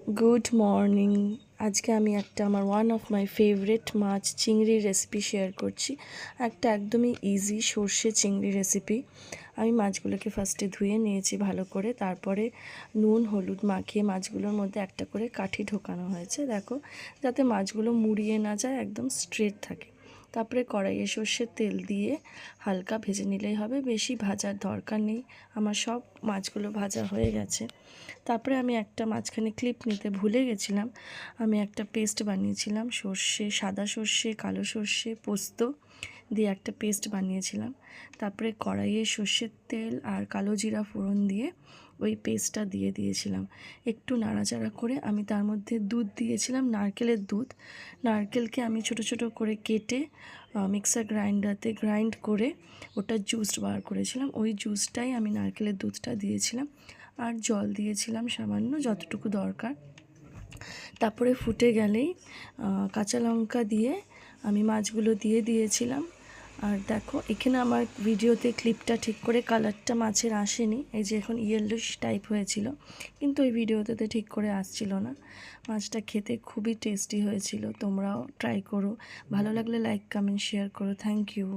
Good morning. আজকে আমি একটা আমার ওয়ান অফ মাই ফেভারিট মাছ চিংড়ির রেসিপি শেয়ার করছি। একটা একদমই ইজি সর্ষে চিংড়ি রেসিপি। আমি মাছগুলোকে ফার্স্টে ধুয়ে নিয়েছি ভালো করে, তারপরে নুন হলুদ মাখিয়ে মাছগুলোর মধ্যে একটা করে কাঠি ঢোকানো হয়েছে, দেখো, যাতে মাছগুলো মুড়িয়ে না যায়, একদম স্ট্রেট থাকে। তারপরে কড়াইয়ে সর্ষের তেল দিয়ে হালকা ভেজে নিলেই হবে, বেশি ভাজার দরকার নেই। আমার সব মাছগুলো ভাজা হয়ে গেছে। তারপরে আমি একটা মাঝখানে ক্লিপ নিতে ভুলে গেছিলাম। আমি একটা পেস্ট বানিয়েছিলাম সর্ষে, সাদা সর্ষে, কালো সর্ষে, পোস্ত দিয়ে একটা পেস্ট বানিয়েছিলাম। তারপরে কড়াইয়ে সর্ষের তেল আর কালো জিরা ফোড়ন দিয়ে ওই পেস্টটা দিয়ে দিয়েছিলাম। একটু নাড়াচাড়া করে আমি তার মধ্যে দুধ দিয়েছিলাম, নারকেলের দুধ। নারকেলকে আমি ছোট ছোট করে কেটে মিক্সার গ্রাইন্ডারতে গ্রাইন্ড করে ওটা জুস বার করেছিলাম। ওই জুসটাই আমি নারকেলের দুধটা দিয়েছিলাম, আর জল দিয়েছিলাম সামান্য, যতটুকু দরকার। তারপরে ফুটে গেলেই কাঁচা লঙ্কা দিয়ে আমি মাছগুলো দিয়ে দিয়েছিলাম। আর দেখো, এখানে আমার ভিডিওতে ক্লিপটা ঠিক করে কালারটা মাছের আসেনি, এই যে এখন ইয়েলোইশ টাইপ হয়েছিল, কিন্তু ওই ভিডিওতে ঠিক করে আসছিল না। মাছটা খেতে খুবই টেস্টি হয়েছিল। তোমরাও ট্রাই করো, ভালো লাগলে লাইক কমেন্ট শেয়ার করো। Thank you.